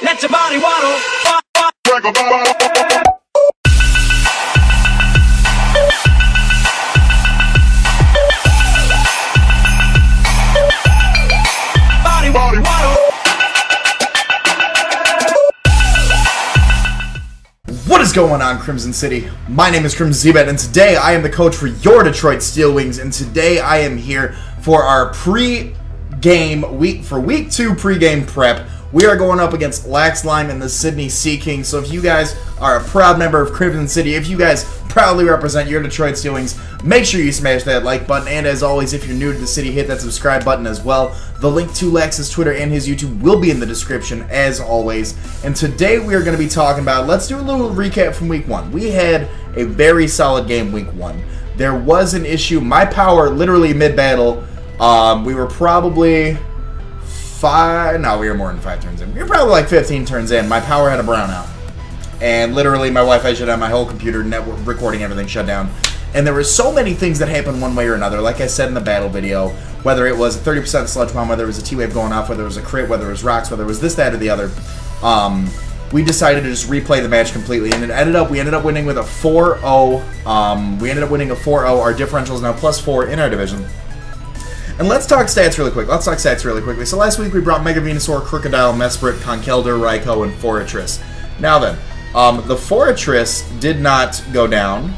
Let your body waddle. Body waddle. What is going on, Crimson City? My name is CBAD, and today I am the coach for your Detroit Steel Wings, and today I am here for our pre-game week, for week 2 pre-game prep. We are going up against LaxLime and the Sydney Seakings. So if you guys are a proud member of Crimson City, if you guys proudly represent your Detroit Steel Wings, make sure you smash that like button. And as always, if you're new to the city, hit that subscribe button as well. The link to Lax's Twitter and his YouTube will be in the description as always. And today we are going to be talking about, let's do a little recap from week 1. We had a very solid game week 1. There was an issue. My power, literally mid-battle, we were probably... we were more than 5 turns in. We were probably like 15 turns in. My power had a brownout. And literally my Wi-Fi shut down, my whole computer, network, recording, everything shut down. And there were so many things that happened one way or another, like I said in the battle video, whether it was a 30% sludge bomb, whether it was a T-wave going off, whether it was a crit, whether it was rocks, whether it was this, that, or the other. We decided to just replay the match completely, and we ended up winning with a 4-0. We ended up winning a 4-0. Our differential is now +4 in our division. And let's talk stats really quick. quickly. So last week we brought Mega Venusaur, Crocodile, Mesprit, Conkeldurr, Raikou, and Forretress. Now then, the Forretress did not go down.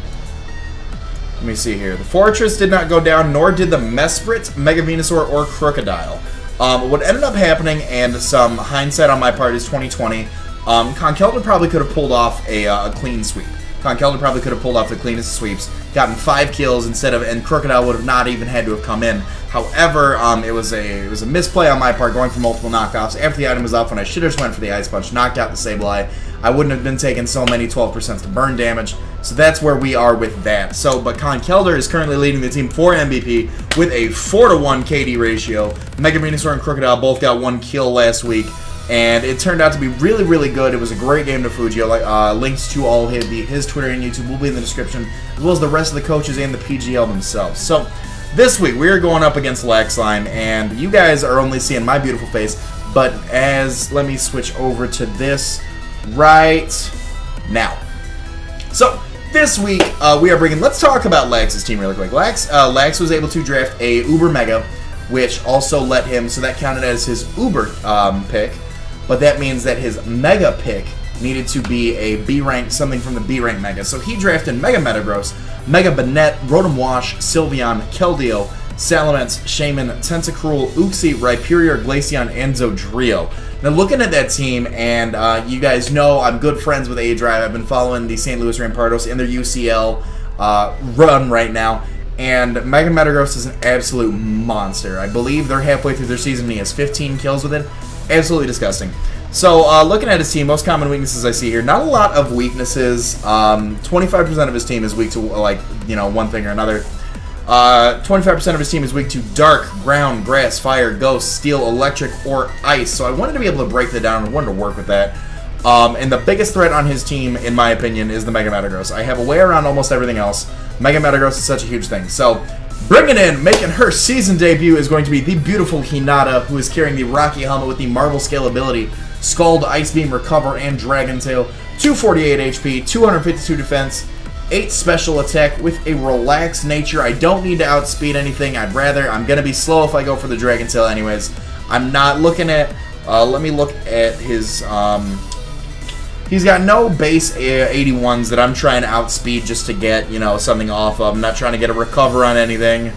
Let me see here. The Forretress did not go down, nor did the Mesprit, Mega Venusaur, or Crocodile. What ended up happening, and some hindsight on my part is 2020, Conkeldurr probably could have pulled off a clean sweep. Conkeldurr probably could have pulled off the cleanest sweeps, gotten 5 kills instead of, and Crocodile would have not even had to have come in. However, it was a misplay on my part, going for multiple knockoffs. After the item was off, when I should have just went for the Ice Punch, knocked out the Sableye, I wouldn't have been taking so many 12% to burn damage. So that's where we are with that. But Conkeldurr is currently leading the team for MVP with a 4-to-1 KD ratio. Mega Venusaur and Crocodile both got 1 kill last week. And it turned out to be really, really good. It was a great game to Fugio. Links to all his Twitter and YouTube will be in the description, as well as the rest of the coaches and the PGL themselves. So, this week, we are going up against LaxLime, and you guys are only seeing my beautiful face, but let me switch over to this right now. So, this week, we are bringing, let's talk about Lax's team really quick. Lax was able to draft a Uber Mega, which also let him, so that counted as his Uber pick. But that means that his Mega pick needed to be a B rank, something from the B rank Mega. So he drafted Mega Metagross, Mega Banette, Rotom Wash, Sylveon, Keldeo, Salamence, Shaman, Tentacruel, Uxie, Rhyperior, Glaceon, and Zodrio. Now looking at that team, and you guys know I'm good friends with A-Drive. I've been following the St. Louis Rampardos in their UCL run right now. And Mega Metagross is an absolute monster. I believe they're halfway through their season and he has 15 kills with it. Absolutely disgusting. So, looking at his team, most common weaknesses I see here, not a lot of weaknesses. 25% of his team is weak to, one thing or another. 25% of his team is weak to dark, ground, grass, fire, ghost, steel, electric, or ice. So I wanted to be able to break that down and wanted to work with that. And the biggest threat on his team, in my opinion, is the Mega Metagross. I have a way around almost everything else. Mega Metagross is such a huge thing. So, bringing in, making her season debut is going to be the beautiful Hinata, who is carrying the Rocky Helmet with the Marvel Scale ability, Scald, Ice Beam, Recover, and Dragon Tail, 248 HP, 252 defense, 8 special attack with a relaxed nature. I don't need to outspeed anything. I'm going to be slow if I go for the Dragon Tail anyways. I'm not looking at, let me look at his, he's got no base 81s that I'm trying to outspeed just to get, something off of. I'm not trying to get a recover on anything.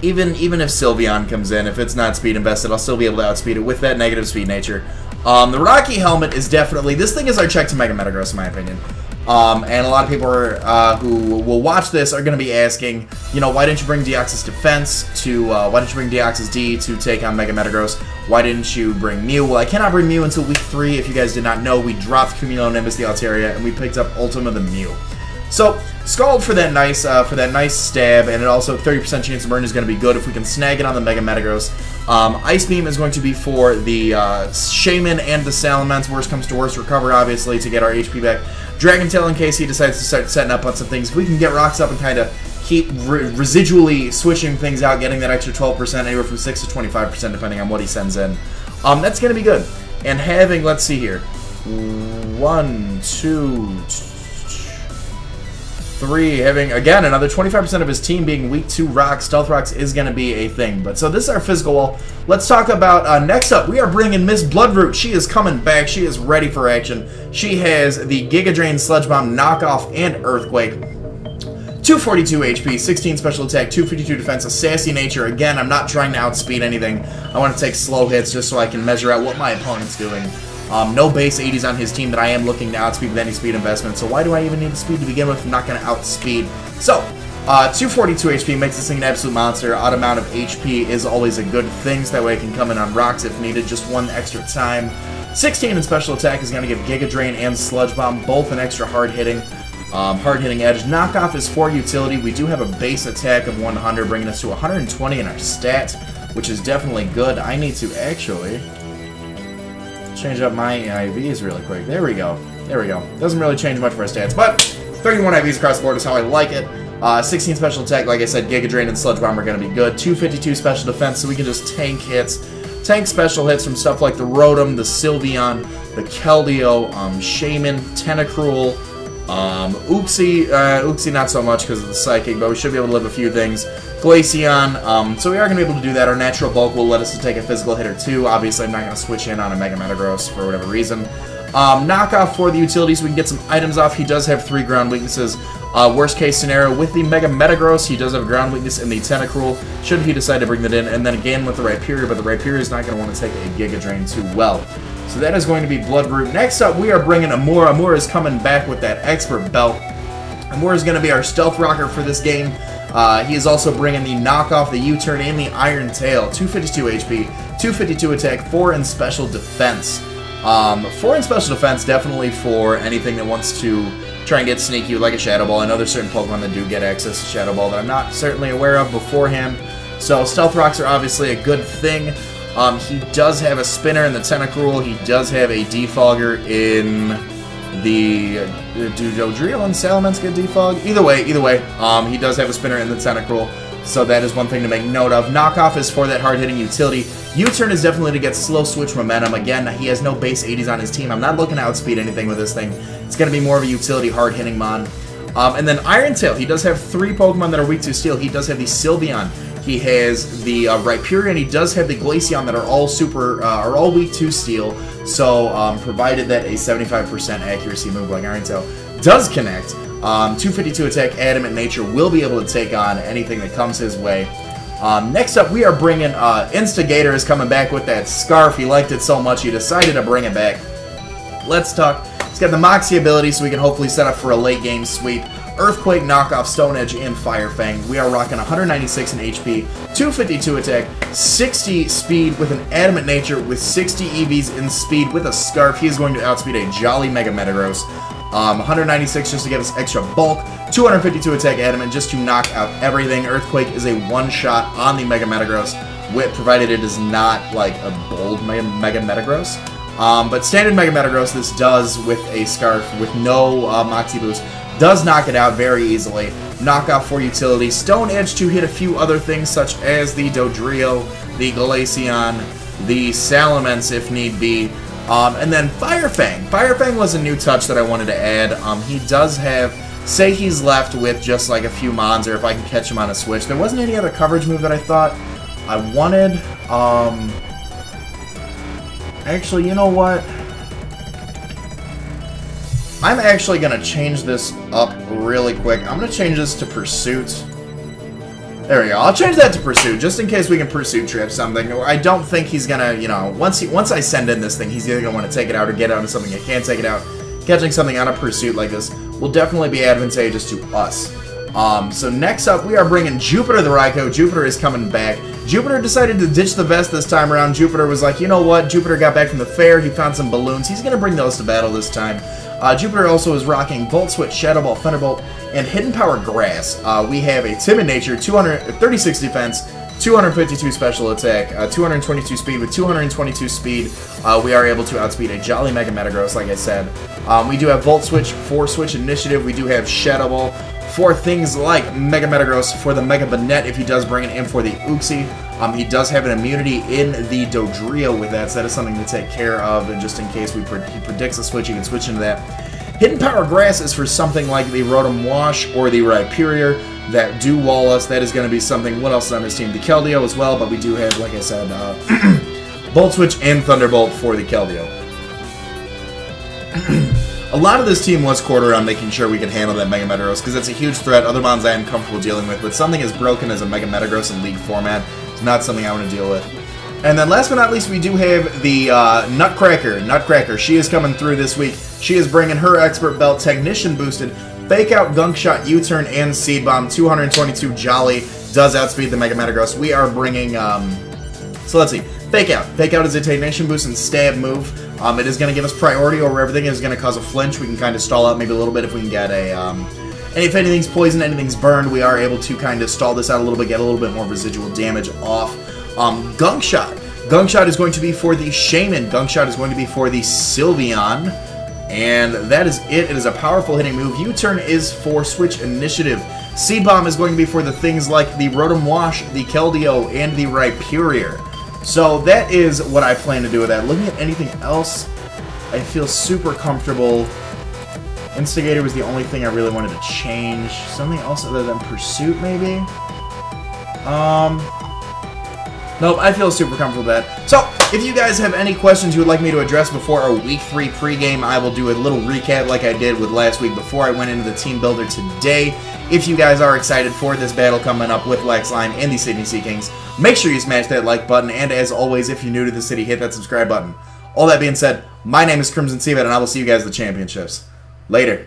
Even if Sylveon comes in, if it's not speed invested, I'll still be able to outspeed it with that negative speed nature. The Rocky Helmet is definitely, this thing is our check to Mega Metagross in my opinion. And a lot of people who will watch this are going to be asking, why didn't you bring Deoxys Defense to, why didn't you bring Deoxys D to take on Mega Metagross? Why didn't you bring Mew? Well, I cannot bring Mew until week 3. If you guys did not know, we dropped Cumulonimbus the Altaria, and we picked up Ultima the Mew. So, Scald for that nice stab, and it also 30% chance of burn is going to be good if we can snag it on the Mega Metagross. Ice Beam is going to be for the Shaman and the Salamence. Worst comes to worst, Recover obviously to get our HP back. Dragon Tail in case he decides to start setting up on some things. If we can get Rocks up and kind of keep residually switching things out, getting that extra 12%, anywhere from 6 to 25% depending on what he sends in. That's going to be good. and having, let's see here, 1, 2, 3, having, again, another 25% of his team being weak to rocks. Stealth rocks is going to be a thing. But so this is our physical wall. Let's talk about, next up, we are bringing Miss Bloodroot. She is coming back. She is ready for action. She has the Giga Drain, Sludge Bomb, Knockoff, and Earthquake. 242 HP, 16 special attack, 252 defense, a sassy nature. Again, I'm not trying to outspeed anything. I want to take slow hits just so I can measure out what my opponent's doing. No base 80s on his team that I am looking to outspeed with any speed investment, so why do I even need speed to begin with? I'm not going to outspeed. So, 242 HP makes this thing an absolute monster. Odd amount of HP is always a good thing, so that way I can come in on rocks if needed, just one extra time. 16 in special attack is going to give Giga Drain and Sludge Bomb both an extra hard-hitting edge. Knockoff is 4 utility. We do have a base attack of 100, bringing us to 120 in our stat, which is definitely good. I need to actually change up my IVs really quick. There we go. There we go. Doesn't really change much for our stats, but 31 IVs across the board is how I like it. 16 special attack, like I said, Giga Drain and Sludge Bomb are going to be good. 252 special defense, so we can just tank hits. Tank special hits from stuff like the Rotom, the Sylveon, the Keldeo, Shaman, Tentacruel, Uxie not so much because of the Psychic, but we should be able to live a few things. Glaceon, so we are going to be able to do that. Our natural bulk will let us take a physical hit or two. Obviously, I'm not going to switch in on a Mega Metagross for whatever reason. Knockoff for the utilities, we can get some items off. He does have 3 ground weaknesses. Worst case scenario, with the Mega Metagross, he does have a ground weakness in the Tentacruel, should he decide to bring that in. And then again with the Rhyperior, but the Rhyperior is not going to want to take a Giga Drain too well. So that is going to be Bloodroot. Next up, we are bringing Amura. Amura is coming back with that Expert Belt. Amura is going to be our Stealth Rocker for this game. He is also bringing the Knockoff, the U-Turn, and the Iron Tail. 252 HP, 252 attack, 4 in special defense. 4 in special defense, definitely for anything that wants to try and get sneaky like a Shadow Ball. I know there's certain Pokemon that do get access to Shadow Ball that I'm not certainly aware of beforehand. So Stealth Rocks are obviously a good thing. He does have a Spinner in the Tentacruel. He does have a Defogger in the... Do Dodrio and Salamence get Defog? Either way, he does have a Spinner in the Tentacruel. So that is one thing to make note of. Knockoff is for that hard-hitting utility. U-Turn is definitely to get slow switch momentum. Again, he has no base 80s on his team. I'm not looking to outspeed anything with this thing. It's going to be more of a utility hard-hitting mon. And then Iron Tail. He does have 3 Pokemon that are weak to steel. He does have the Sylveon. He has the Rhyperior, and he does have the Glaceon that are all weak to steel. So, provided that a 75% accuracy move like Iron Tail does connect, 252 attack, Adamant Nature will be able to take on anything that comes his way. Next up, we are bringing Instigator is coming back with that Scarf. He liked it so much, he decided to bring it back. Let's talk. He's got the Moxie ability, so we can hopefully set up for a late game sweep. Earthquake, Knockoff, Stone Edge, and Fire Fang. We are rocking 196 in HP, 252 attack, 60 speed with an Adamant Nature, with 60 EVs in speed with a Scarf. He is going to outspeed a Jolly Mega Metagross. 196 just to get us extra bulk, 252 attack Adamant just to knock out everything. Earthquake is a one-shot on the Mega Metagross, provided it is not like a bold Mega Metagross. But standard Mega Metagross, this does with a Scarf with no Moxie boost, does knock it out very easily. Knockoff for utility. Stone Edge to hit a few other things such as the Dodrio, the Glaceon, the Salamence if need be. And then Fire Fang. Fire Fang was a new touch that I wanted to add. He does have, say he's left with just like a few mons, or if I can catch him on a switch. There wasn't any other coverage move that I thought I wanted. Actually, you know what? I'm actually going to change this up really quick. I'm going to change this to Pursuit. There we go. I'll change that to Pursuit, just in case we can Pursuit trip something. I don't think he's going to, you know, once I send in this thing, he's either going to want to take it out or get out of something that can't take it out. Catching something on a Pursuit like this will definitely be advantageous to us. So next up, we are bringing Jupiter the Raikou. Jupiter is coming back. Jupiter decided to ditch the vest this time around. Jupiter was like, you know what? Jupiter got back from the fair. He found some balloons. He's going to bring those to battle this time. Jupiter also is rocking Volt Switch, Shadow Ball, Thunderbolt, and Hidden Power Grass. We have a Timid Nature, 236 defense, 252 special attack, 222 speed. With 222 speed, we are able to outspeed a Jolly Mega Metagross, like I said. We do have Volt Switch for Switch Initiative. We do have Shadow Ball for things like Mega Metagross, for the Mega Banette if he does bring it in for the Uxie. He does have an immunity in the Dodrio with that, so that is something to take care of, and just in case he predicts a switch, he can switch into that. Hidden Power Grass is for something like the Rotom Wash or the Rhyperior that do wall us. That is going to be something. What else is on this team? The Keldeo as well, but we do have, like I said, Volt Switch and Thunderbolt for the Keldeo. A lot of this team was quartered on making sure we could handle that Mega Metagross, because it's a huge threat. Other mons I am comfortable dealing with, but something as broken as a Mega Metagross in League format is not something I want to deal with. And then last but not least, we do have the Nutcracker. Nutcracker, she is coming through this week. She is bringing her Expert Belt Technician boosted, Fake Out, Gunk Shot, U-Turn, and Seed Bomb. 222 Jolly does outspeed the Mega Metagross. We are bringing, so let's see, Fake Out. Fake Out is a Technician boost and stab move. It is going to give us priority over everything. It is going to cause a flinch. We can kind of stall out maybe a little bit if we can get a, and if anything's poisoned, anything's burned, we are able to kind of stall this out a little bit, get a little bit more residual damage off. Gunk Shot. Gunk Shot is going to be for the Shaman. Gunk Shot is going to be for the Sylveon. And that is it. It is a powerful hitting move. U-Turn is for Switch Initiative. Seed Bomb is going to be for the things like the Rotom Wash, the Keldeo, and the Rhyperior. So that is what I plan to do with that. Looking at anything else, I feel super comfortable. Instigator was the only thing I really wanted to change. Something else other than Pursuit, maybe? Nope, I feel super comfortable with that. So, if you guys have any questions you would like me to address before our Week 3 pregame, I will do a little recap like I did with last week before I went into the team builder today. If you guys are excited for this battle coming up with LaxLime and the Sydney Seakings, make sure you smash that like button, and as always, if you're new to the city, hit that subscribe button. All that being said, my name is CrimsonCBAD, and I will see you guys at the championships. Later.